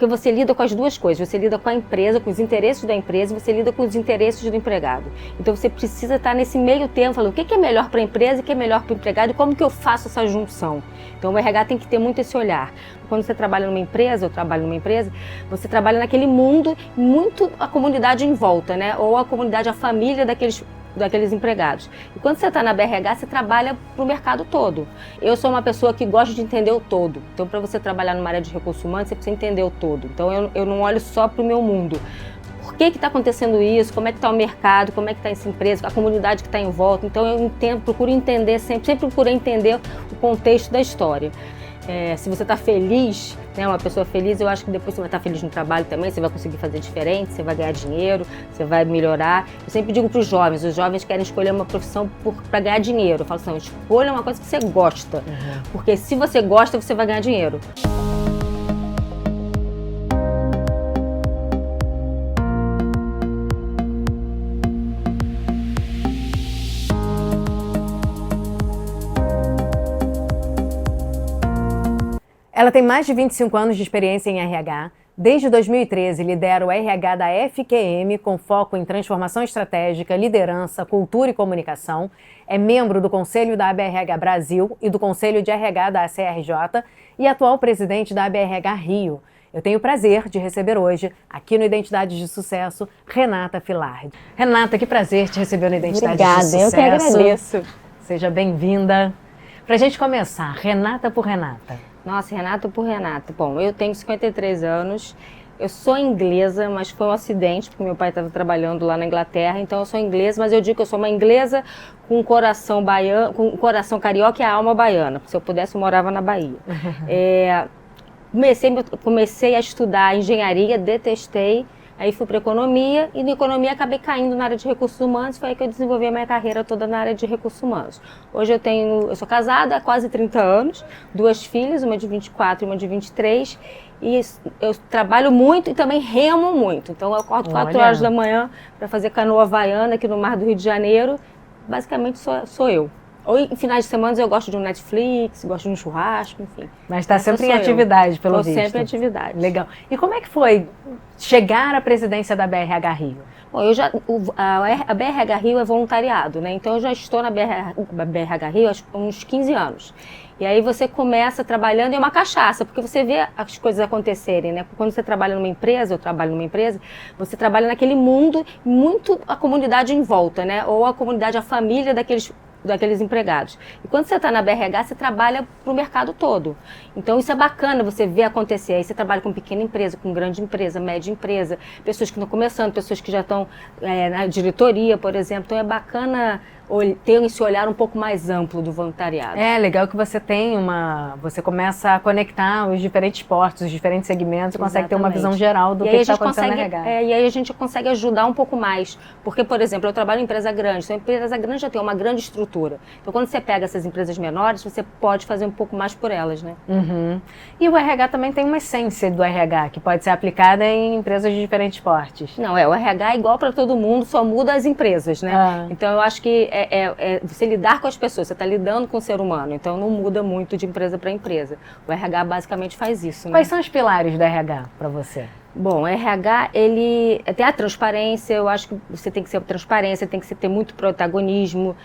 Porque você lida com as duas coisas, você lida com a empresa, com os interesses da empresa, e você lida com os interesses do empregado. Então você precisa estar nesse meio termo, falando o que é melhor para a empresa e o que é melhor para o empregado e como que eu faço essa junção. Então o RH tem que ter muito esse olhar. Quando você trabalha numa empresa, eu trabalho numa empresa, você trabalha naquele mundo, muito a comunidade em volta, né? Ou a comunidade, a família daqueles empregados. E quando você está na BRH, você trabalha para o mercado todo. Eu sou uma pessoa que gosta de entender o todo. Então, para você trabalhar numa área de recursos humanos, você precisa entender o todo. Então, eu não olho só para o meu mundo. Por que está acontecendo isso? Como é que está o mercado? Como é que está essa empresa? A comunidade que está em volta? Então, eu procuro entender sempre procurei entender o contexto da história. Se você está feliz, né, uma pessoa feliz, eu acho que depois você vai estar feliz no trabalho também, você vai conseguir fazer diferente, você vai ganhar dinheiro, você vai melhorar. Eu sempre digo para os jovens querem escolher uma profissão para ganhar dinheiro. Eu falo assim, escolha uma coisa que você gosta, porque se você gosta, você vai ganhar dinheiro. Ela tem mais de 25 anos de experiência em RH. Desde 2013, lidera o RH da FQM, com foco em transformação estratégica, liderança, cultura e comunicação. É membro do Conselho da ABRH Brasil e do Conselho de RH da CRJ e atual presidente da ABRH Rio. Eu tenho o prazer de receber hoje, aqui no Identidade de Sucesso, Renata Filardi. Renata, que prazer te receber no Identidade de Sucesso. Obrigada, eu que agradeço. Seja bem-vinda. Pra gente começar, Renata por Renata. Nossa, Renata por Renata. Bom, eu tenho 53 anos, eu sou inglesa, mas foi um acidente, porque meu pai estava trabalhando lá na Inglaterra, então eu sou inglesa, mas eu digo que eu sou uma inglesa com um coração baiano, com um coração carioca e a alma baiana. Se eu pudesse, eu morava na Bahia. Comecei a estudar engenharia, detestei, aí fui para economia e na economia acabei caindo na área de recursos humanos, foi aí que eu desenvolvi a minha carreira toda na área de recursos humanos. Hoje eu sou casada há quase 30 anos, 2 filhas, uma de 24 e uma de 23, e eu trabalho muito e também remo muito. Então eu acordo 4 horas da manhã para fazer canoa havaiana aqui no mar do Rio de Janeiro, basicamente sou eu. Ou em finais de semana eu gosto de um Netflix, gosto de um churrasco, enfim. Mas está sempre em atividade, pelo visto. Estou sempre em atividade. Legal. E como é que foi chegar à presidência da BRH Rio? Bom, a BRH Rio é voluntariado, né? Então eu já estou na BRH Rio há uns 15 anos. E aí você começa trabalhando, é uma cachaça, porque você vê as coisas acontecerem, né? Quando você trabalha numa empresa, eu trabalho numa empresa, você trabalha naquele mundo, muito a comunidade em volta, né? Ou a comunidade, a família daqueles empregados. E quando você está na BRH, você trabalha para o mercado todo. Então isso é bacana você ver acontecer. Aí você trabalha com pequena empresa, com grande empresa, média empresa, pessoas que estão começando, pessoas que já estão na diretoria, por exemplo. Então é bacana ter esse olhar um pouco mais amplo do voluntariado. É legal que você você começa a conectar os diferentes portos, os diferentes segmentos, e consegue ter uma visão geral do que está acontecendo na RH. E aí a gente consegue ajudar um pouco mais, porque, por exemplo, eu trabalho em empresa grande, então a empresa grande já tem uma grande estrutura. Então quando você pega essas empresas menores, você pode fazer um pouco mais por elas, né? E o RH também tem uma essência do RH, que pode ser aplicada em empresas de diferentes portes. Não, o RH é igual para todo mundo, só muda as empresas, né? Então eu acho que você lidar com as pessoas, você está lidando com o ser humano, então não muda muito de empresa para empresa. O RH basicamente faz isso, né? Quais são os pilares do RH para você? Bom, o RH, ele tem a transparência, eu acho que você tem que ser transparência, tem que ter muito protagonismo,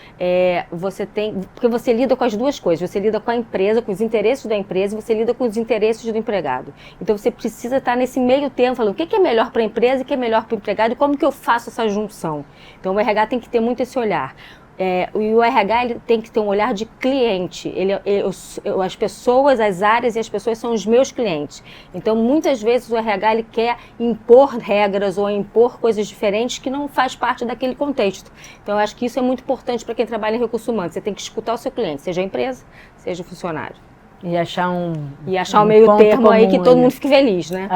porque você lida com as duas coisas, você lida com a empresa, com os interesses da empresa, e você lida com os interesses do empregado. Então você precisa estar nesse meio termo, falando o que é melhor para a empresa e o que é melhor para o empregado e como que eu faço essa junção. Então o RH tem que ter muito esse olhar. E o RH ele tem que ter um olhar de cliente. As pessoas, as áreas e as pessoas são os meus clientes. Então, muitas vezes o RH ele quer impor regras ou impor coisas diferentes que não faz parte daquele contexto. Então, eu acho que isso é muito importante para quem trabalha em recursos humanos. Você tem que escutar o seu cliente, seja a empresa, seja o funcionário. E achar um meio termo aí que todo mundo fique feliz, né?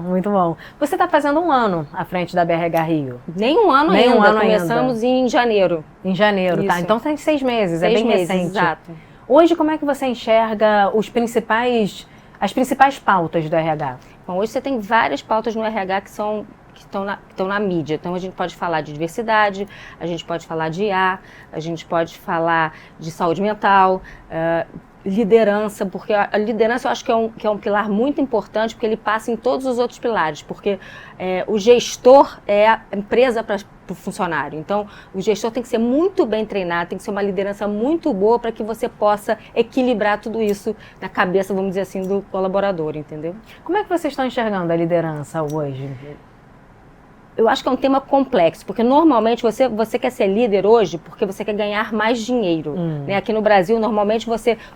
Muito bom. Você está fazendo 1 ano à frente da BRH Rio? Nem um ano ainda, começamos em janeiro. Em janeiro, tá. Então tem 6 meses, 6 é bem meses, recente. Exato. Hoje, como é que você enxerga as principais pautas do RH? Bom, hoje você tem várias pautas no RH que estão na mídia. Então, a gente pode falar de diversidade, a gente pode falar de IA, a gente pode falar de saúde mental, liderança, porque a liderança eu acho que é um pilar muito importante, porque ele passa em todos os outros pilares, porque o gestor é a empresa para o funcionário. Então, o gestor tem que ser muito bem treinado, tem que ser uma liderança muito boa para que você possa equilibrar tudo isso na cabeça, vamos dizer assim, do colaborador, entendeu? Como é que vocês estão enxergando a liderança hoje? Eu acho que é um tema complexo, porque normalmente você quer ser líder hoje porque você quer ganhar mais dinheiro. Né? Aqui no Brasil, normalmente,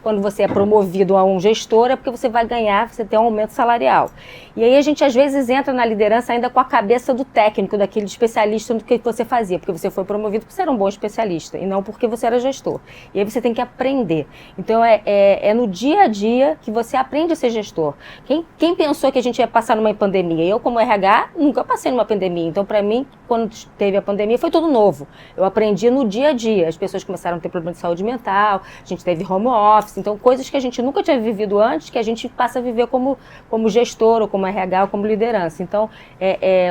quando você é promovido a um gestor, é porque você vai ganhar, você tem um aumento salarial. E aí a gente, às vezes, entra na liderança ainda com a cabeça do técnico, daquele especialista no que você fazia, porque você foi promovido porque você era um bom especialista, e não porque você era gestor. E aí você tem que aprender. Então, é no dia a dia que você aprende a ser gestor. Quem pensou que a gente ia passar numa pandemia? Eu, como RH, nunca passei numa pandemia. Então, para mim, quando teve a pandemia, foi tudo novo. Eu aprendi no dia a dia. As pessoas começaram a ter problema de saúde mental, a gente teve home office, então coisas que a gente nunca tinha vivido antes, que a gente passa a viver como gestor, ou como RH, ou como liderança. Então,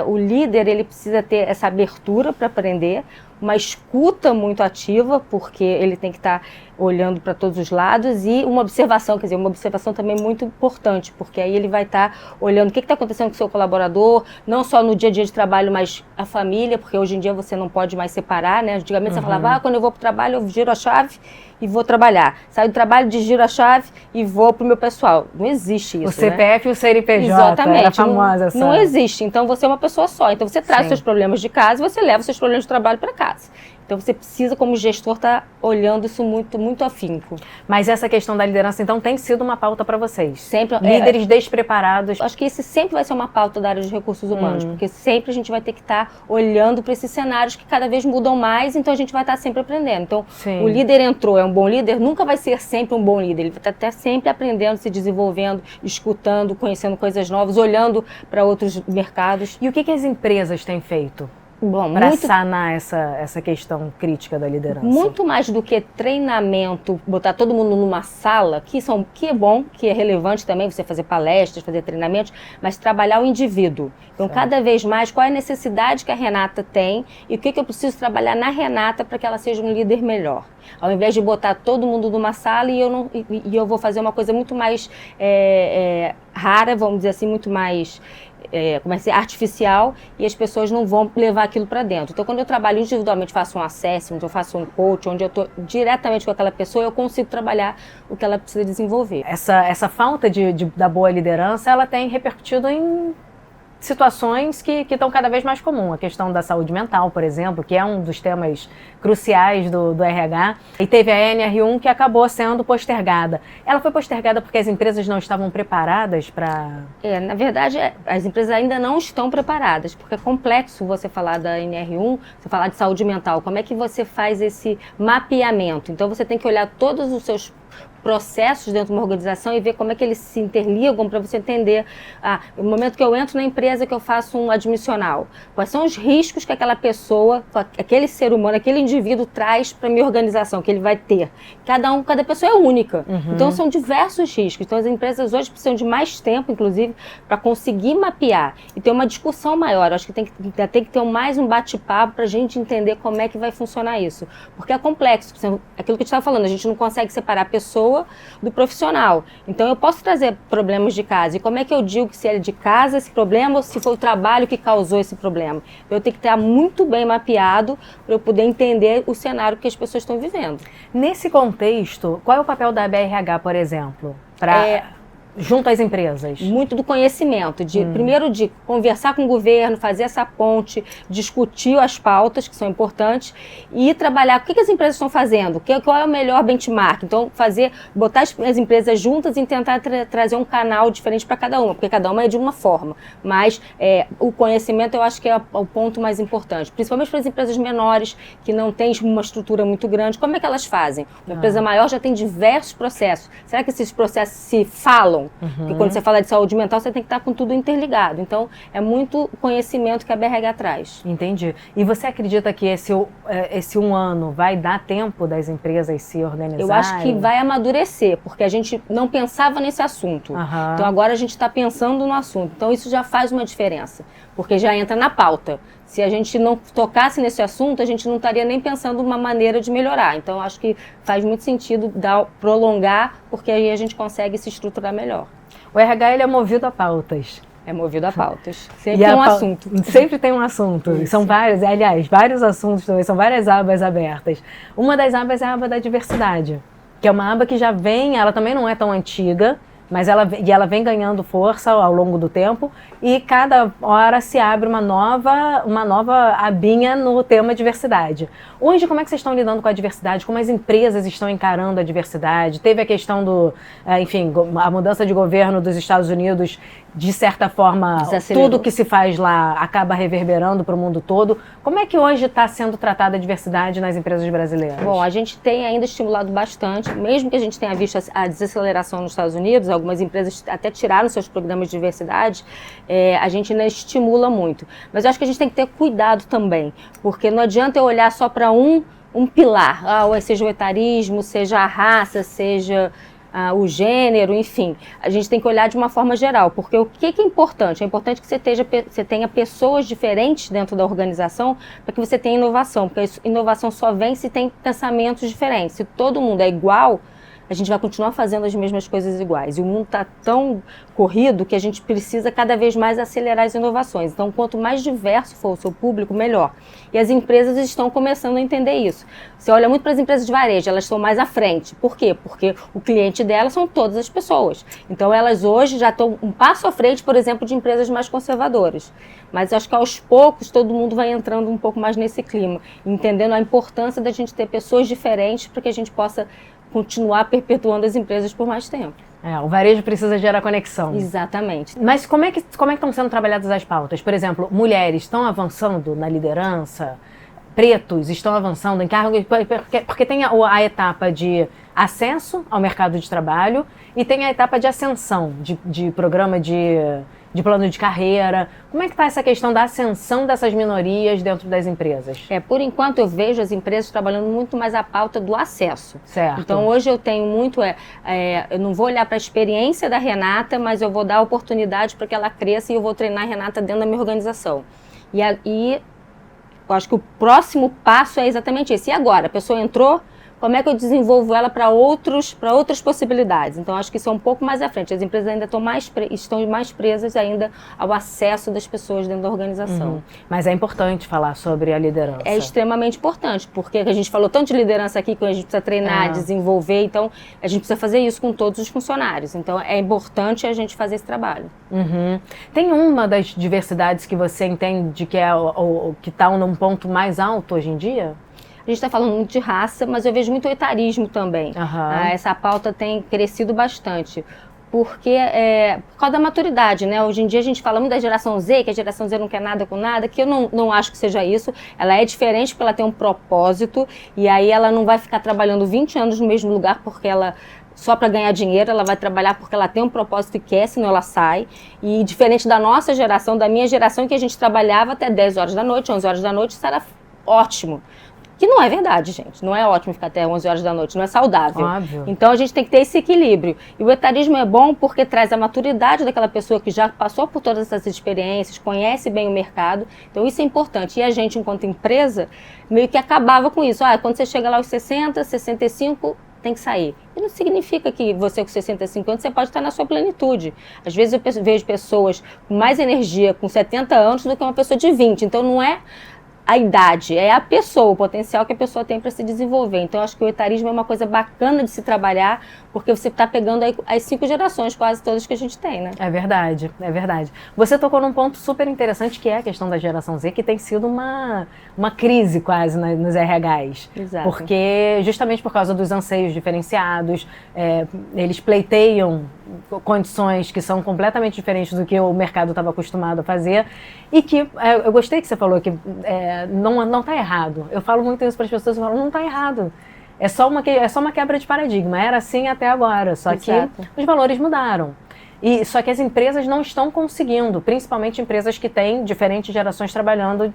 o líder, ele precisa ter essa abertura para aprender, uma escuta muito ativa, porque ele tem que estar olhando para todos os lados, e uma observação, quer dizer, uma observação também muito importante, porque aí ele vai estar olhando o que está acontecendo com o seu colaborador, não só no dia a dia de trabalho, mas a família, porque hoje em dia você não pode mais separar, né? Antigamente você falava, quando eu vou para o trabalho eu giro a chave e vou trabalhar. Saio do trabalho, giro a chave e vou pro meu pessoal. Não existe isso, o CPF, né? E o CNPJ, exatamente, era famosa essa. Não existe. Então você é uma pessoa só. Então você traz seus problemas de casa e você leva seus problemas de trabalho para casa. Então você precisa, como gestor, estar olhando isso muito, muito afinco. Mas essa questão da liderança, então, tem sido uma pauta para vocês? Sempre. Líderes despreparados. Acho que esse sempre vai ser uma pauta da área de recursos humanos, porque sempre a gente vai ter que estar olhando para esses cenários que cada vez mudam mais, então a gente vai estar sempre aprendendo. Então, o líder entrou, é um bom líder, nunca vai ser sempre um bom líder. Ele vai estar sempre aprendendo, se desenvolvendo, escutando, conhecendo coisas novas, olhando para outros mercados. E o que as empresas têm feito para sanar essa questão crítica da liderança? Muito mais do que treinamento, botar todo mundo numa sala, que é bom, que é relevante também, você fazer palestras, fazer treinamentos, mas trabalhar o indivíduo. Então, cada vez mais, qual é a necessidade que a Renata tem e o que eu preciso trabalhar na Renata para que ela seja um líder melhor. Ao invés de botar todo mundo numa sala e eu vou fazer uma coisa muito mais rara, vamos dizer assim, muito mais artificial, e as pessoas não vão levar aquilo para dentro. Então, quando eu trabalho individualmente, faço um assessment, eu faço um coach, onde eu estou diretamente com aquela pessoa, eu consigo trabalhar o que ela precisa desenvolver. Essa falta da boa liderança, ela tem repercutido em situações que estão cada vez mais comuns. A questão da saúde mental, por exemplo, que é um dos temas cruciais do RH. E teve a NR1 que acabou sendo postergada. Ela foi postergada porque as empresas não estavam preparadas para... Na verdade, as empresas ainda não estão preparadas, porque é complexo você falar da NR1, você falar de saúde mental. Como é que você faz esse mapeamento? Então, você tem que olhar todos os seus processos dentro de uma organização e ver como é que eles se interligam para você entender no momento que eu entro na empresa, que eu faço um admissional, quais são os riscos que aquela pessoa, aquele ser humano, aquele indivíduo traz para a minha organização, que ele vai ter. Cada pessoa é única. Então são diversos riscos. Então as empresas hoje precisam de mais tempo, inclusive, para conseguir mapear e ter uma discussão maior. Acho que tem que ter mais um bate-papo para a gente entender como é que vai funcionar isso. Porque é complexo. Aquilo que eu estava falando, a gente não consegue separar a pessoa do profissional. Então eu posso trazer problemas de casa. E como é que eu digo que se é de casa esse problema ou se foi o trabalho que causou esse problema? Eu tenho que estar muito bem mapeado para eu poder entender o cenário que as pessoas estão vivendo. Nesse contexto, qual é o papel da BRH, por exemplo, junto às empresas? Muito do conhecimento, primeiro de conversar com o governo, fazer essa ponte, discutir as pautas que são importantes e trabalhar o que as empresas estão fazendo, qual é o melhor benchmark. Então, botar as empresas juntas e tentar trazer um canal diferente para cada uma, porque cada uma é de uma forma. Mas o conhecimento eu acho que é o ponto mais importante, principalmente para as empresas menores, que não têm uma estrutura muito grande. Como é que elas fazem? Uma empresa maior já tem diversos processos. Será que esses processos se falam? Porque quando você fala de saúde mental, você tem que estar com tudo interligado. Então, é muito conhecimento que a BRH traz. Entendi. E você acredita que esse um ano vai dar tempo das empresas se organizarem? Eu acho que vai amadurecer, porque a gente não pensava nesse assunto. Então, agora a gente está pensando no assunto. Então, isso já faz uma diferença, porque já entra na pauta. Se a gente não tocasse nesse assunto, a gente não estaria nem pensando uma maneira de melhorar. Então, acho que faz muito sentido prolongar, porque aí a gente consegue se estruturar melhor. O RH ele é movido a pautas. É movido a pautas. Sempre tem um assunto. Sempre tem um assunto. Isso. São vários, aliás, vários assuntos também, são várias abas abertas. Uma das abas é a aba da diversidade, que é uma aba que já vem, ela também não é tão antiga, mas ela vem ganhando força ao longo do tempo e cada hora se abre uma nova abinha no tema diversidade. Hoje, como é que vocês estão lidando com a diversidade? Como as empresas estão encarando a diversidade? Teve a questão a mudança de governo dos Estados Unidos, de certa forma, tudo que se faz lá acaba reverberando para o mundo todo. Como é que hoje está sendo tratada a diversidade nas empresas brasileiras? Bom, a gente tem ainda estimulado bastante, mesmo que a gente tenha visto a desaceleração nos Estados Unidos, algumas empresas até tiraram seus programas de diversidade, a gente ainda estimula muito. Mas eu acho que a gente tem que ter cuidado também, porque não adianta eu olhar só para um pilar, seja o etarismo, seja a raça, seja o gênero, enfim. A gente tem que olhar de uma forma geral, porque o que é importante? É importante que você tenha pessoas diferentes dentro da organização para que você tenha inovação, porque a inovação só vem se tem pensamentos diferentes. Se todo mundo é igual, a gente vai continuar fazendo as mesmas coisas iguais. E o mundo está tão corrido que a gente precisa cada vez mais acelerar as inovações. Então, quanto mais diverso for o seu público, melhor. E as empresas estão começando a entender isso. Você olha muito para as empresas de varejo, elas estão mais à frente. Por quê? Porque o cliente delas são todas as pessoas. Então, elas hoje já estão um passo à frente, por exemplo, de empresas mais conservadoras. Mas acho que aos poucos todo mundo vai entrando um pouco mais nesse clima, entendendo a importância da gente ter pessoas diferentes para que a gente possa continuar perpetuando as empresas por mais tempo. O varejo precisa gerar conexão. Exatamente. Mas como é que estão sendo trabalhadas as pautas? Por exemplo, mulheres estão avançando na liderança? Pretos estão avançando em cargos? Porque tem a etapa de acesso ao mercado de trabalho e tem a etapa de ascensão, de programa de plano de carreira. Como é que está essa questão da ascensão dessas minorias dentro das empresas? Por enquanto eu vejo as empresas trabalhando muito mais a pauta do acesso. Certo. Então hoje eu tenho muito, eu não vou olhar para a experiência da Renata, mas eu vou dar oportunidade para que ela cresça e eu vou treinar a Renata dentro da minha organização. E eu acho que o próximo passo é exatamente esse. E agora? A pessoa entrou, como é que eu desenvolvo ela para outras possibilidades? Então, acho que isso é um pouco mais à frente. As empresas ainda estão mais presas ainda ao acesso das pessoas dentro da organização. Uhum. Mas é importante falar sobre a liderança. É extremamente importante, porque a gente falou tanto de liderança aqui, que a gente precisa treinar, desenvolver, então a gente precisa fazer isso com todos os funcionários. Então, é importante a gente fazer esse trabalho. Uhum. Tem uma das diversidades que você entende que é que está num ponto mais alto hoje em dia? A gente está falando muito de raça, mas eu vejo muito etarismo também. Uhum. Essa pauta tem crescido bastante, porque por causa da maturidade, né? Hoje em dia a gente fala muito da geração Z, que a geração Z não quer nada com nada, que eu não acho que seja isso. Ela é diferente porque ela tem um propósito, e aí ela não vai ficar trabalhando 20 anos no mesmo lugar porque ela... só para ganhar dinheiro, ela vai trabalhar porque ela tem um propósito e quer, senão ela sai. E diferente da nossa geração, da minha geração, que a gente trabalhava até 10 horas da noite, 11 horas da noite, isso era ótimo. Que não é verdade, gente. Não é ótimo ficar até 11 horas da noite, não é saudável. Óbvio. Então a gente tem que ter esse equilíbrio. E o etarismo é bom porque traz a maturidade daquela pessoa que já passou por todas essas experiências, conhece bem o mercado. Então isso é importante. E a gente, enquanto empresa, meio que acabava com isso. Quando você chega lá aos 60, 65... tem que sair. E não significa que você com 65 anos, você pode estar na sua plenitude. Às vezes eu vejo pessoas com mais energia com 70 anos do que uma pessoa de 20. Então não é a idade, é a pessoa, o potencial que a pessoa tem para se desenvolver. Então eu acho que o etarismo é uma coisa bacana de se trabalhar, porque você está pegando aí as 5 gerações, quase todas que a gente tem, né? É verdade, é verdade. Você tocou num ponto super interessante, que é a questão da geração Z, que tem sido uma crise quase nos RHs. Exato. Porque, justamente por causa dos anseios diferenciados, eles pleiteiam condições que são completamente diferentes do que o mercado estava acostumado a fazer, e que, eu gostei que você falou que não está errado. Eu falo muito isso para as pessoas, eu falo, não está errado. É só uma quebra de paradigma. Era assim até agora, só Exato. que os valores mudaram. Só que as empresas não estão conseguindo, principalmente empresas que têm diferentes gerações trabalhando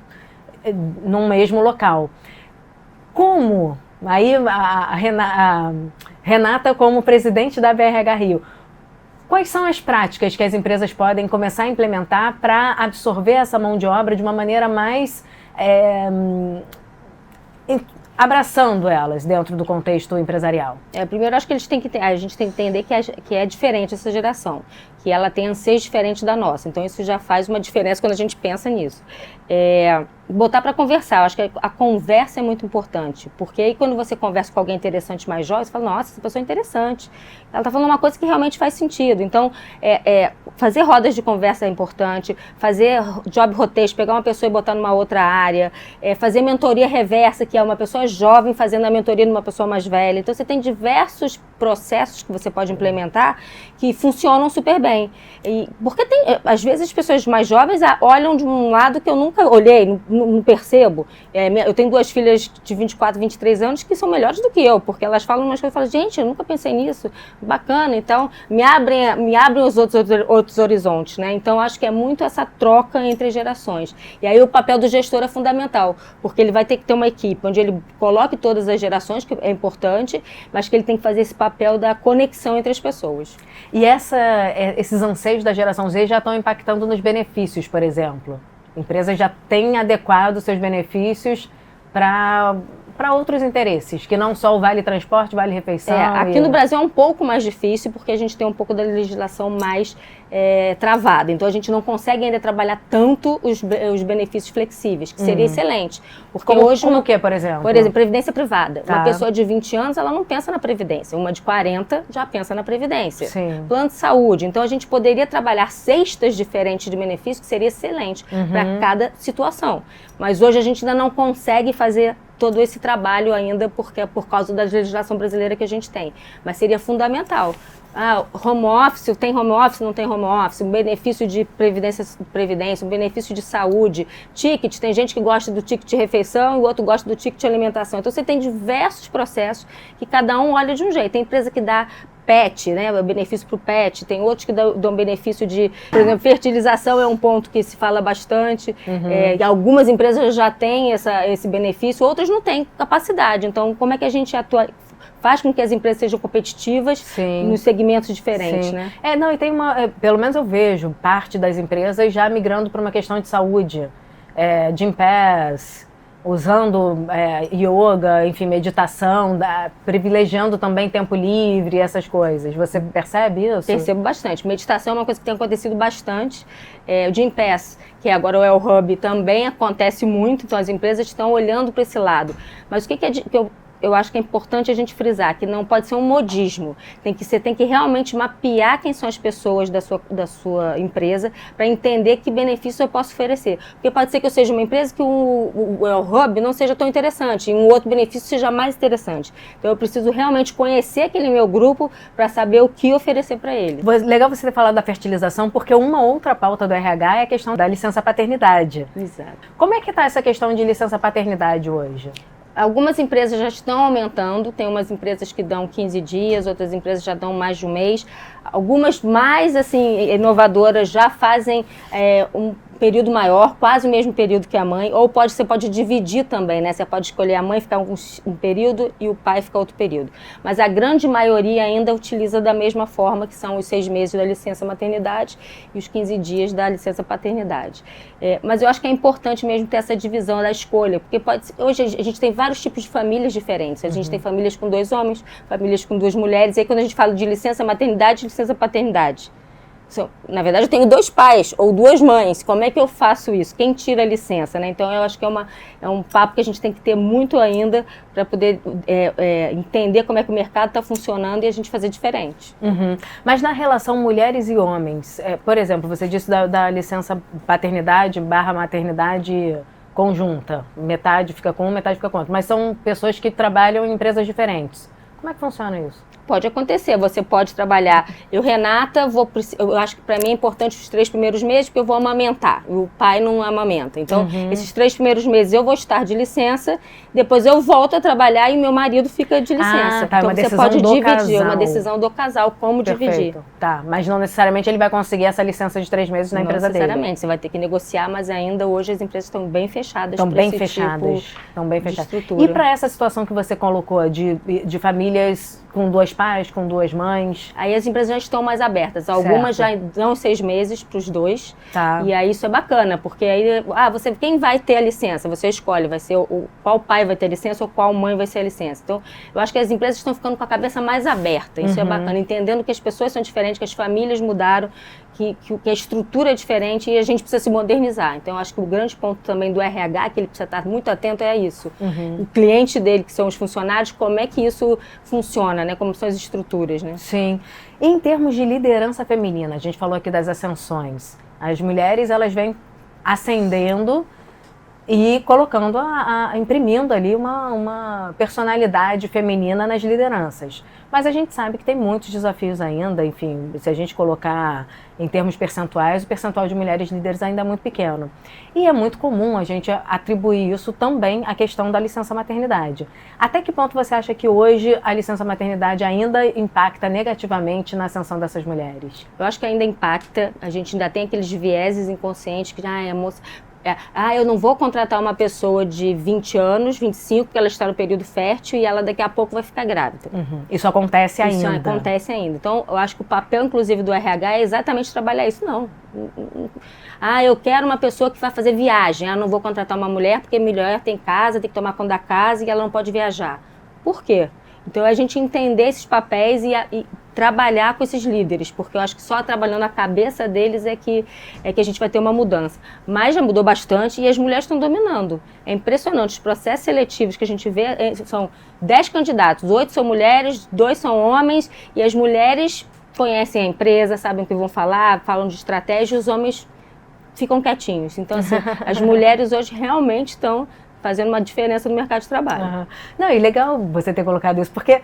num mesmo local. Como? Aí a Renata, como presidente da BRH Rio, Quais são as práticas que as empresas podem começar a implementar para absorver essa mão de obra de uma maneira mais abraçando elas dentro do contexto empresarial? Primeiro, acho que a gente tem que entender que é diferente essa geração, que ela tem anseios diferentes da nossa. Então, isso já faz uma diferença quando a gente pensa nisso. Botar para conversar, eu acho que a conversa é muito importante, porque aí quando você conversa com alguém interessante mais jovem, você fala, nossa, essa pessoa é interessante, ela está falando uma coisa que realmente faz sentido. Então, fazer rodas de conversa é importante, fazer job rotation, pegar uma pessoa e botar numa outra área, fazer mentoria reversa, que é uma pessoa jovem fazendo a mentoria numa pessoa mais velha. Então, você tem diversos processos que você pode implementar que funcionam super bem. Porque às vezes as pessoas mais jovens olham de um lado que eu nunca olhei, não percebo. Eu tenho 2 filhas de 24, 23 anos que são melhores do que eu, porque elas falam umas coisas e falam, gente, eu nunca pensei nisso, bacana. Então, me abrem os outros horizontes, né? Então, acho que é muito essa troca entre gerações. E aí o papel do gestor é fundamental, porque ele vai ter que ter uma equipe onde ele coloque todas as gerações, que é importante, mas que ele tem que fazer esse papel da conexão entre as pessoas. E esses anseios da geração Z já estão impactando nos benefícios, por exemplo? Empresas já têm adequado seus benefícios para outros interesses, que não só o vale transporte, vale refeição. Aqui no Brasil é um pouco mais difícil, porque a gente tem um pouco da legislação mais travada. Então, a gente não consegue ainda trabalhar tanto os benefícios flexíveis, que seria excelente. Porque como o que, por exemplo? Por exemplo, previdência privada. Tá. Uma pessoa de 20 anos, ela não pensa na previdência. Uma de 40 já pensa na previdência. Sim. Plano de saúde. Então, a gente poderia trabalhar cestas diferentes de benefícios, que seria excelente para cada situação. Mas hoje a gente ainda não consegue fazer todo esse trabalho ainda porque é por causa da legislação brasileira que a gente tem. Mas seria fundamental. Home office, tem home office, não tem home office, um benefício de previdência, um benefício de saúde, ticket, tem gente que gosta do ticket de refeição e o outro gosta do ticket de alimentação. Então você tem diversos processos que cada um olha de um jeito. Tem empresa que dá pet, né, benefício para o pet, tem outros que dão benefício de, por exemplo, fertilização é um ponto que se fala bastante, algumas empresas já têm esse benefício, outras não têm capacidade. Então, como é que a gente faz com que as empresas sejam competitivas nos segmentos diferentes, né? E tem pelo menos eu vejo parte das empresas já migrando para uma questão de saúde, Gym Pass, usando yoga, enfim, meditação, privilegiando também tempo livre, essas coisas. Você percebe isso? Percebo bastante. Meditação é uma coisa que tem acontecido bastante. O Gym Pass, que agora é o Hub, também acontece muito, então as empresas estão olhando para esse lado. Mas o que eu acho que é importante a gente frisar, que não pode ser um modismo. Você tem que realmente mapear quem são as pessoas da sua empresa para entender que benefício eu posso oferecer. Porque pode ser que eu seja uma empresa que o Hub não seja tão interessante e um outro benefício seja mais interessante. Então eu preciso realmente conhecer aquele meu grupo para saber o que oferecer para ele. Legal você ter falado da fertilização, porque uma outra pauta do RH é a questão da licença paternidade. Exato. Como é que está essa questão de licença paternidade hoje? Algumas empresas já estão aumentando, tem umas empresas que dão 15 dias, outras empresas já dão mais de um mês. Algumas mais assim, inovadoras já fazem um período maior, quase o mesmo período que a mãe, ou você pode dividir também, né? Você pode escolher a mãe ficar um período e o pai ficar outro período. Mas a grande maioria ainda utiliza da mesma forma, que são os 6 meses da licença maternidade e os 15 dias da licença paternidade. Mas eu acho que é importante mesmo ter essa divisão da escolha, porque hoje a gente tem vários tipos de famílias diferentes. A gente tem famílias com 2 homens, famílias com 2 mulheres, e aí quando a gente fala de licença maternidade, licença paternidade. Na verdade, eu tenho 2 pais ou 2 mães. Como é que eu faço isso? Quem tira a licença, né? Então, eu acho que é um papo que a gente tem que ter muito ainda para poder entender como é que o mercado está funcionando e a gente fazer diferente. Mas na relação mulheres e homens, por exemplo, você disse da licença paternidade / maternidade conjunta. Metade fica com um, metade fica com outro. Mas são pessoas que trabalham em empresas diferentes. Como é que funciona isso? Pode acontecer, você pode trabalhar. Eu, Renata, eu acho que para mim é importante os 3 primeiros meses, porque eu vou amamentar. O pai não amamenta. Então, esses 3 primeiros meses eu vou estar de licença, depois eu volto a trabalhar e meu marido fica de licença. Tá, então, você pode dividir, uma decisão do casal, como Perfeito. dividir. Tá, mas não necessariamente ele vai conseguir essa licença de 3 meses na empresa dele. Não necessariamente, você vai ter que negociar, mas ainda hoje as empresas estão bem fechadas. Estão bem fechadas. Tipo de estrutura. E para essa situação que você colocou de famílias com 2 pais, com 2 mães? Aí as empresas já estão mais abertas. Algumas já dão 6 meses para os 2. Tá. E aí isso é bacana, porque aí, quem vai ter a licença? Você escolhe, vai ser qual pai vai ter licença ou qual mãe vai ser a licença. Então, eu acho que as empresas estão ficando com a cabeça mais aberta. Isso é bacana, entendendo que as pessoas são diferentes, que as famílias mudaram, que a estrutura é diferente e a gente precisa se modernizar. Então, eu acho que o grande ponto também do RH, que ele precisa estar muito atento, é isso. O cliente dele, que são os funcionários, como é que isso funciona, né? Como são as estruturas, né? Sim. E em termos de liderança feminina, a gente falou aqui das ascensões. As mulheres, elas vêm ascendendo e colocando, imprimindo ali uma personalidade feminina nas lideranças. Mas a gente sabe que tem muitos desafios ainda, enfim, se a gente colocar em termos percentuais, o percentual de mulheres líderes ainda é muito pequeno. E é muito comum a gente atribuir isso também à questão da licença maternidade. Até que ponto você acha que hoje a licença maternidade ainda impacta negativamente na ascensão dessas mulheres? Eu acho que ainda impacta, a gente ainda tem aqueles vieses inconscientes que, a moça... eu não vou contratar uma pessoa de 20 anos, 25, porque ela está no período fértil e ela daqui a pouco vai ficar grávida. Isso acontece ainda? Isso acontece ainda. Então, eu acho que o papel, inclusive, do RH é exatamente trabalhar isso. Não. Eu quero uma pessoa que vai fazer viagem. Não vou contratar uma mulher porque mulher tem casa, tem que tomar conta da casa e ela não pode viajar. Por quê? Então, a gente entender esses papéis e trabalhar com esses líderes, porque eu acho que só trabalhando a cabeça deles é que a gente vai ter uma mudança. Mas já mudou bastante e as mulheres estão dominando. É impressionante, os processos seletivos que a gente vê são 10 candidatos, 8 são mulheres, 2 são homens, e as mulheres conhecem a empresa, sabem o que vão falar, falam de estratégia, e os homens ficam quietinhos. Então, assim, as mulheres hoje realmente estão fazendo uma diferença no mercado de trabalho. Não, e legal você ter colocado isso, porque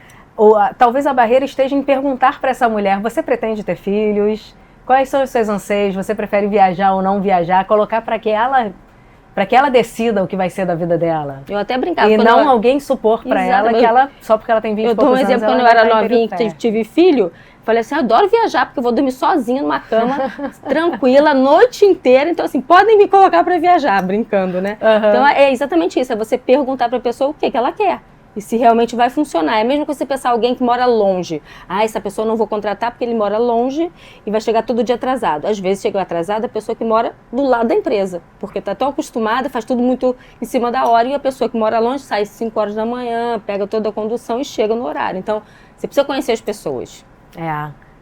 talvez a barreira esteja em perguntar para essa mulher: você pretende ter filhos? Quais são os seus anseios? Você prefere viajar ou não viajar? Colocar para que ela decida o que vai ser da vida dela. Eu até brincava. E não alguém supor para ela que só porque ela tem 20 e poucos anos... Eu dou um exemplo, quando eu era novinha, que tive filho, falei assim, eu adoro viajar, porque eu vou dormir sozinha numa cama, tranquila, a noite inteira. Então, assim, podem me colocar para viajar, brincando, né? Então, é exatamente isso, é você perguntar para a pessoa o que ela quer. E se realmente vai funcionar. É mesmo que você pensar alguém que mora longe. Essa pessoa não vou contratar porque ele mora longe e vai chegar todo dia atrasado. Às vezes chega atrasado a pessoa que mora do lado da empresa, porque está tão acostumada, faz tudo muito em cima da hora, e a pessoa que mora longe sai às 5 horas da manhã, pega toda a condução e chega no horário. Então, você precisa conhecer as pessoas.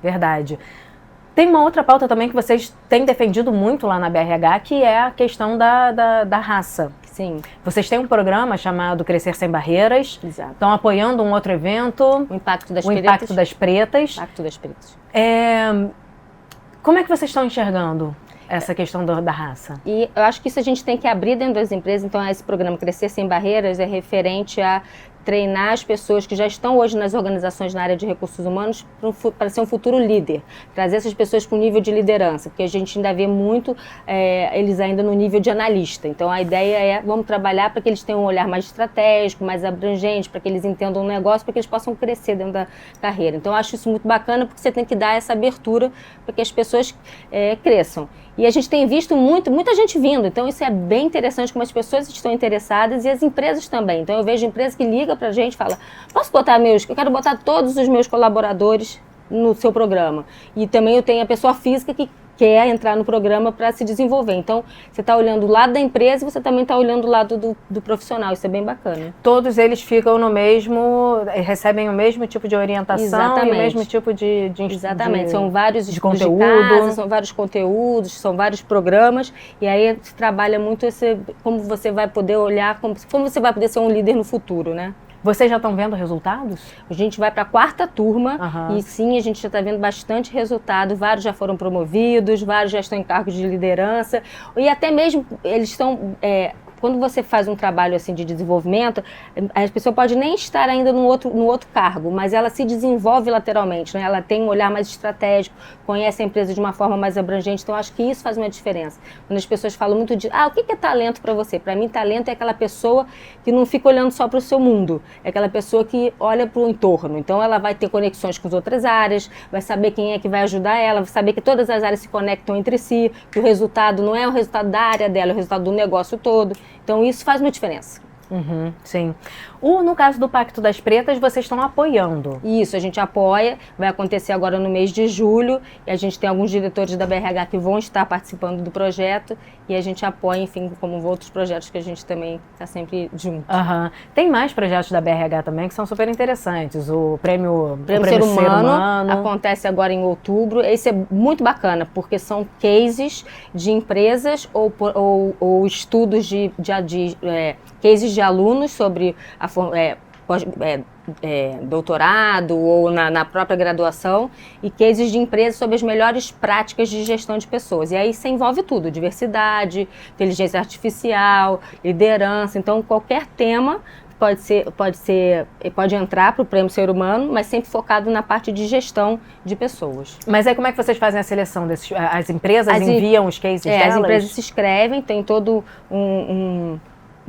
Verdade. Tem uma outra pauta também que vocês têm defendido muito lá na BRH, que é a questão da raça. Sim. Vocês têm um programa chamado Crescer Sem Barreiras. Exato. Estão apoiando um outro evento. O Impacto das Pretas. Impacto das Pretas. Como é que vocês estão enxergando essa questão da raça? E eu acho que isso a gente tem que abrir dentro das empresas. Então, esse programa Crescer Sem Barreiras é referente a treinar as pessoas que já estão hoje nas organizações na área de recursos humanos para ser um futuro líder. Trazer essas pessoas para o nível de liderança, porque a gente ainda vê muito eles ainda no nível de analista. Então, a ideia é, vamos trabalhar para que eles tenham um olhar mais estratégico, mais abrangente, para que eles entendam o negócio, para que eles possam crescer dentro da carreira. Então, eu acho isso muito bacana, porque você tem que dar essa abertura para que as pessoas cresçam. E a gente tem visto muita gente vindo, então isso é bem interessante, como as pessoas estão interessadas e as empresas também. Então eu vejo empresa que liga pra gente e fala, eu quero botar todos os meus colaboradores no seu programa. E também eu tenho a pessoa física que quer entrar no programa para se desenvolver. Então, você está olhando o lado da empresa e você também está olhando o lado do profissional. Isso é bem bacana. Todos eles ficam recebem o mesmo tipo de orientação. Exatamente. E o mesmo tipo de Exatamente. São vários estudos conteúdo. De casa, são vários conteúdos, são vários programas. E aí se trabalha muito como você vai poder olhar, como você vai poder ser um líder no futuro, né? Vocês já estão vendo resultados? A gente vai para a 4ª turma e sim, a gente já está vendo bastante resultado. Vários já foram promovidos, vários já estão em cargos de liderança e até mesmo eles estão... Quando você faz um trabalho assim de desenvolvimento, a pessoa pode nem estar ainda no outro cargo, mas ela se desenvolve lateralmente, né? Ela tem um olhar mais estratégico, conhece a empresa de uma forma mais abrangente, então acho que isso faz uma diferença. Quando as pessoas falam muito de, o que é talento para você? Para mim, talento é aquela pessoa que não fica olhando só para o seu mundo, é aquela pessoa que olha para o entorno, então ela vai ter conexões com as outras áreas, vai saber quem é que vai ajudar ela, vai saber que todas as áreas se conectam entre si, que o resultado não é o resultado da área dela, é o resultado do negócio todo. Então, isso faz uma diferença. Sim. No caso do Pacto das Pretas, vocês estão apoiando. Isso, a gente apoia, vai acontecer agora no mês de julho, e a gente tem alguns diretores da BRH que vão estar participando do projeto, e a gente apoia, enfim, como outros projetos que a gente também está sempre junto. Tem mais projetos da BRH também que são super interessantes. O Prêmio Ser Humano acontece agora em outubro. Esse é muito bacana, porque são cases de empresas ou estudos cases de alunos sobre doutorado ou na própria graduação, e cases de empresas sobre as melhores práticas de gestão de pessoas. E aí você envolve tudo: diversidade, inteligência artificial, liderança. Então, qualquer tema pode entrar para o Prêmio Ser Humano, mas sempre focado na parte de gestão de pessoas. Mas aí como é que vocês fazem a seleção desses? As empresas enviam os cases delas? As empresas se inscrevem, tem todo um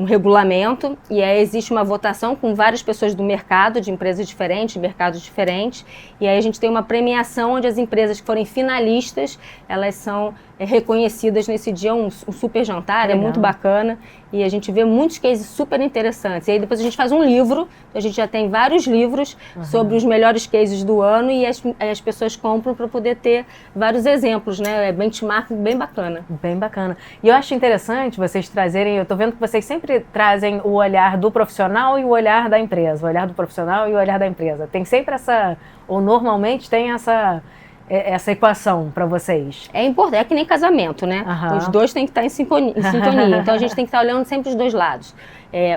regulamento, e aí existe uma votação com várias pessoas do mercado, de empresas diferentes, mercados diferentes, e aí a gente tem uma premiação onde as empresas que forem finalistas, elas são reconhecidas nesse dia, um super jantar. Legal. É muito bacana, e a gente vê muitos cases super interessantes. E aí depois a gente faz um livro, a gente já tem vários livros sobre os melhores cases do ano, e as pessoas compram para poder ter vários exemplos, né? É benchmark bem bacana. Bem bacana. E eu acho interessante vocês trazerem, eu estou vendo que vocês sempre trazem o olhar do profissional e o olhar da empresa, o olhar do profissional e o olhar da empresa. Tem sempre ou normalmente tem essa equação para vocês? É importante, é que nem casamento, né? Os dois têm que estar em sintonia. Então a gente tem que estar olhando sempre os dois lados.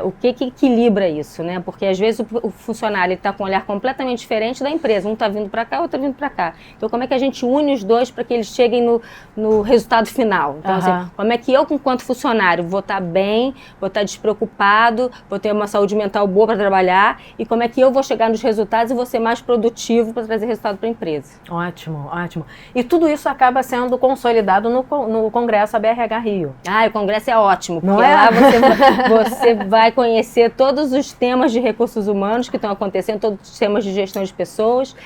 O que equilibra isso, né? Porque às vezes o funcionário está com um olhar completamente diferente da empresa. Um está vindo para cá, o outro está vindo para cá. Então como é que a gente une os dois para que eles cheguem no resultado final? Então assim, como é que eu, enquanto funcionário, vou estar bem, vou estar despreocupado, vou ter uma saúde mental boa para trabalhar, e como é que eu vou chegar nos resultados e vou ser mais produtivo para trazer resultado para a empresa? Ótimo, ótimo. E tudo isso acaba sendo consolidado no Congresso ABRH Rio. O Congresso é ótimo, porque lá você vai conhecer todos os temas de recursos humanos que estão acontecendo, todos os temas de gestão de pessoas,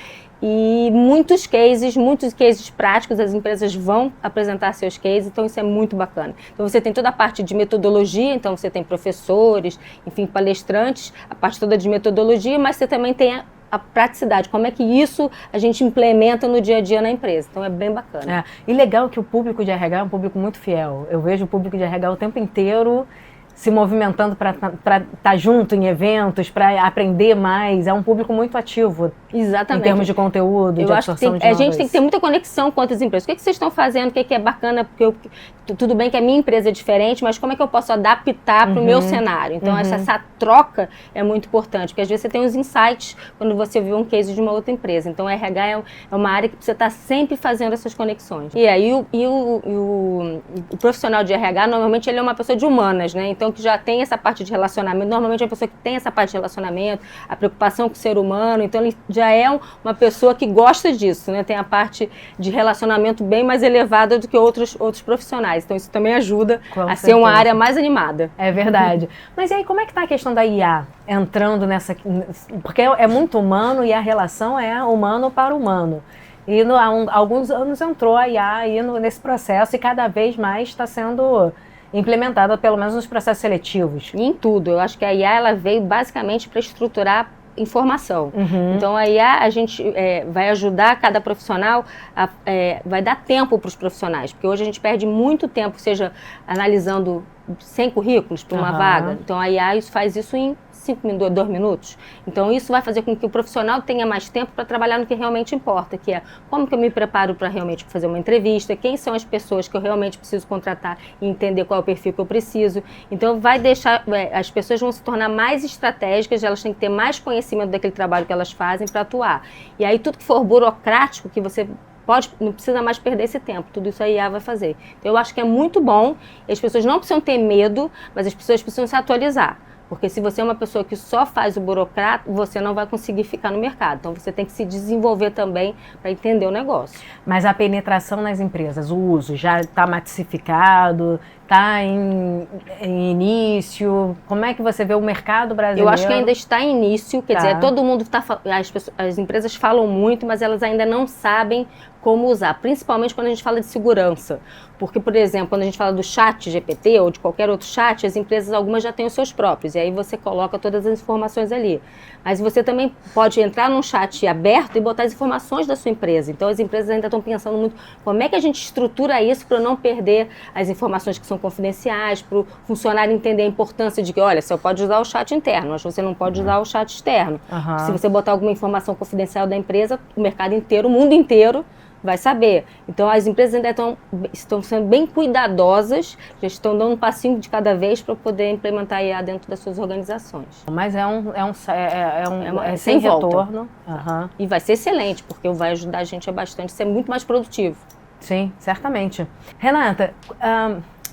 e muitos cases práticos. As empresas vão apresentar seus cases, então isso é muito bacana. Então você tem toda a parte de metodologia, então você tem professores, enfim, palestrantes, a parte toda de metodologia, mas você também tem a praticidade, como é que isso a gente implementa no dia a dia na empresa. Então é bem bacana. E legal que o público de RH é um público muito fiel. Eu vejo o público de RH o tempo inteiro se movimentando para estar junto em eventos, para aprender mais. É um público muito ativo. Exatamente. Em termos de conteúdo, de absorção de a gente tem que ter muita conexão com outras empresas. O que vocês estão fazendo? O que é bacana? Porque tudo bem que a minha empresa é diferente, mas como é que eu posso adaptar para o meu cenário? Então essa troca é muito importante, porque às vezes você tem os insights quando você vê um case de uma outra empresa. Então a RH é uma área que precisa estar sempre fazendo essas conexões. E aí o profissional de RH, normalmente ele é uma pessoa de humanas, né? Então que já tem essa parte de relacionamento. Normalmente é uma pessoa que tem essa parte de relacionamento, a preocupação com o ser humano. Então ele já é uma pessoa que gosta disso, né? Tem a parte de relacionamento bem mais elevada do que outros profissionais. Então isso também ajuda a ser uma área mais animada. É verdade. Mas e aí, como é que está a questão da IA entrando nessa... Porque é muito humano, e a relação é humano para humano. E há alguns anos entrou a IA aí nesse processo, e cada vez mais está sendo implementada, pelo menos nos processos seletivos. E em tudo. Eu acho que a IA ela veio basicamente para estruturar informação. Então a IA a gente vai ajudar cada profissional, vai dar tempo para os profissionais, porque hoje a gente perde muito tempo, seja analisando 100 currículos para uma vaga. Então a IA faz isso em 2 minutos. Então isso vai fazer com que o profissional tenha mais tempo para trabalhar no que realmente importa, que é como que eu me preparo para realmente fazer uma entrevista, quem são as pessoas que eu realmente preciso contratar e entender qual é o perfil que eu preciso. Então vai deixar, as pessoas vão se tornar mais estratégicas, elas têm que ter mais conhecimento daquele trabalho que elas fazem para atuar. E aí tudo que for burocrático, que você não precisa mais perder esse tempo, tudo isso a IA vai fazer. Então eu acho que é muito bom, as pessoas não precisam ter medo, mas as pessoas precisam se atualizar. Porque se você é uma pessoa que só faz o burocrata, você não vai conseguir ficar no mercado. Então você tem que se desenvolver também para entender o negócio. Mas a penetração nas empresas, o uso já está massificado, está em início? Como é que você vê o mercado brasileiro? Eu acho que ainda está em início, quer dizer, todo mundo as empresas falam muito, mas elas ainda não sabem como usar, principalmente quando a gente fala de segurança. Porque, por exemplo, quando a gente fala do chat GPT ou de qualquer outro chat, as empresas, algumas já têm os seus próprios, e aí você coloca todas as informações ali. Mas você também pode entrar num chat aberto e botar as informações da sua empresa. Então, as empresas ainda estão pensando muito como é que a gente estrutura isso para não perder as informações que são confidenciais, para o funcionário entender a importância de que, olha, você pode usar o chat interno, mas você não pode usar o chat externo. Se você botar alguma informação confidencial da empresa, o mercado inteiro, o mundo inteiro, vai saber. Então, as empresas ainda estão sendo bem cuidadosas, já estão dando um passinho de cada vez para poder implementar a IA dentro das suas organizações. Mas é sem retorno. E vai ser excelente, porque vai ajudar a gente bastante a ser muito mais produtivo. Sim, certamente. Renata,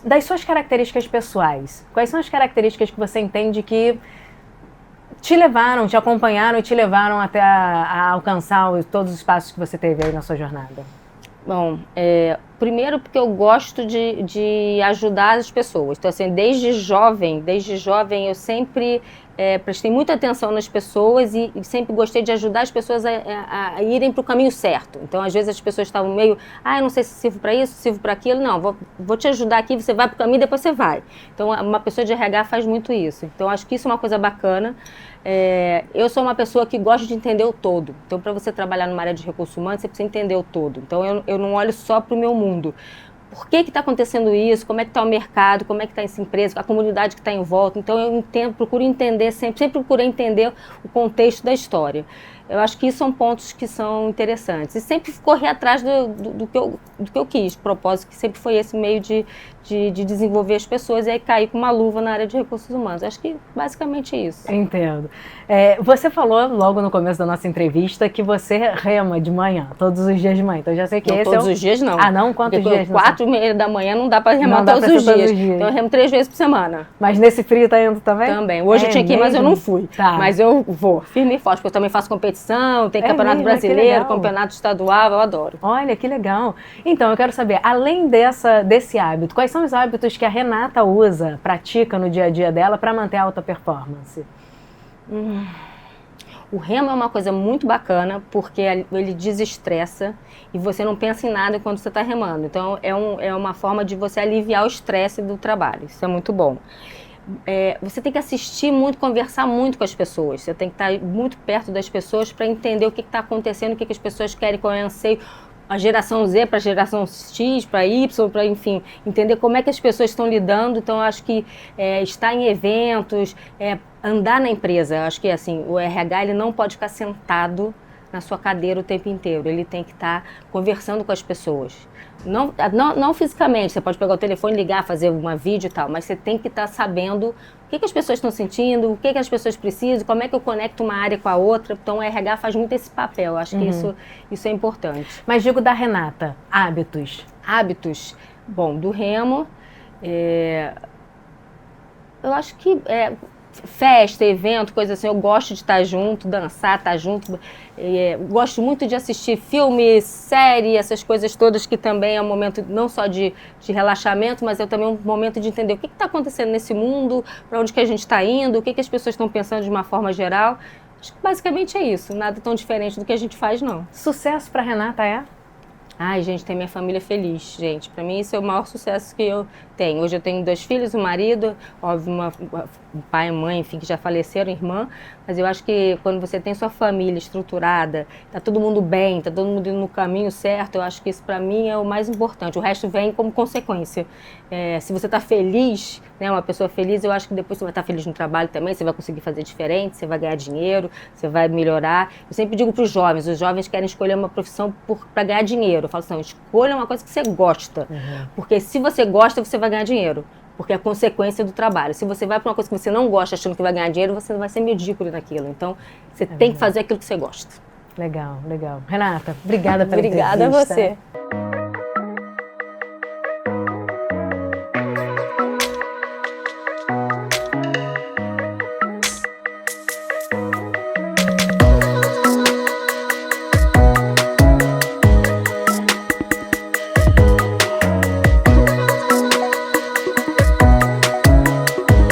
das suas características pessoais, quais são as características que você entende que te acompanharam e te levaram até a alcançar todos os passos que você teve aí na sua jornada? Bom, primeiro porque eu gosto de ajudar as pessoas. Então, assim, desde jovem eu sempre prestei muita atenção nas pessoas e sempre gostei de ajudar as pessoas a irem para o caminho certo. Então, às vezes as pessoas estavam meio, eu não sei se sirvo para isso, sirvo para aquilo. Não, vou te ajudar aqui, você vai para o caminho e depois você vai. Então, uma pessoa de RH faz muito isso. Então, acho que isso é uma coisa bacana. Eu sou uma pessoa que gosta de entender o todo. Então, para você trabalhar numa área de recursos humanos, você precisa entender o todo. Então, eu não olho só para o meu mundo. Por que está acontecendo isso? Como é que está o mercado? Como é que está essa empresa? A comunidade que está em volta? Então, eu procuro entender sempre procurei entender o contexto da história. Eu acho que isso são pontos que são interessantes. E sempre correr atrás do que eu quis. O propósito que sempre foi esse meio de desenvolver as pessoas e aí cair com uma luva na área de recursos humanos. Acho que basicamente isso. Entendo. Você falou logo no começo da nossa entrevista que você rema de manhã, todos os dias de manhã. Então, já sei que não, esse todos os dias não. Não? Quantos dias? 4h30 da manhã não dá para remar todos os dias. Então, eu remo 3 vezes por semana. Mas nesse frio tá indo também? Também. Hoje eu tinha que ir, mas eu não fui. Tá. Mas eu vou, firme e forte, porque eu também faço competição, tem campeonato brasileiro, campeonato estadual, eu adoro. Olha, que legal. Então, eu quero saber, além desse hábito, quais são os hábitos que a Renata pratica no dia a dia dela para manter a alta performance? O remo é uma coisa muito bacana, porque ele desestressa e você não pensa em nada quando você está remando. Então, é uma forma de você aliviar o estresse do trabalho. Isso é muito bom. Você tem que assistir muito, conversar muito com as pessoas. Você tem que estar muito perto das pessoas para entender o que está acontecendo, o que as pessoas querem, qual é o anseio. A geração Z para a geração X, para Y, para, enfim, entender como é que as pessoas estão lidando. Então, eu acho que estar em eventos, andar na empresa. Eu acho que assim, o RH ele não pode ficar sentado na sua cadeira o tempo inteiro. Ele tem que estar conversando com as pessoas. Não fisicamente, você pode pegar o telefone, ligar, fazer uma vídeo e tal, mas você tem que estar sabendo o que as pessoas estão sentindo, o que as pessoas precisam, como é que eu conecto uma área com a outra. Então, o RH faz muito esse papel. Eu acho que isso é importante. Mas digo da Renata, hábitos. Hábitos? Bom, do remo, eu acho que festa, evento, coisa assim, eu gosto de estar junto, dançar, estar junto. Gosto muito de assistir filme, série, essas coisas todas, que também é um momento não só de relaxamento, mas é também um momento de entender o que está acontecendo nesse mundo, para onde que a gente está indo, o que as pessoas estão pensando de uma forma geral. Acho que basicamente é isso, nada tão diferente do que a gente faz, não. Sucesso para Renata é? Ai, gente, ter minha família feliz, gente. Para mim, isso é o maior sucesso que eu tenho. Hoje eu tenho 2 filhos, um marido, óbvio, um pai e mãe, enfim, que já faleceram, irmã. Mas eu acho que quando você tem sua família estruturada, tá todo mundo bem, tá todo mundo indo no caminho certo, eu acho que isso para mim é o mais importante. O resto vem como consequência. Se você tá feliz, né, uma pessoa feliz, eu acho que depois você vai estar feliz no trabalho também, você vai conseguir fazer diferente, você vai ganhar dinheiro, você vai melhorar. Eu sempre digo para os jovens querem escolher uma profissão para ganhar dinheiro. Eu falo assim, escolha uma coisa que você gosta, porque se você gosta, você vai ganhar dinheiro. Porque é a consequência do trabalho. Se você vai para uma coisa que você não gosta achando que vai ganhar dinheiro, você vai ser medíocre naquilo. Então, você tem que fazer aquilo que você gosta. Legal, legal. Renata, obrigada pela entrevista. Obrigada a você.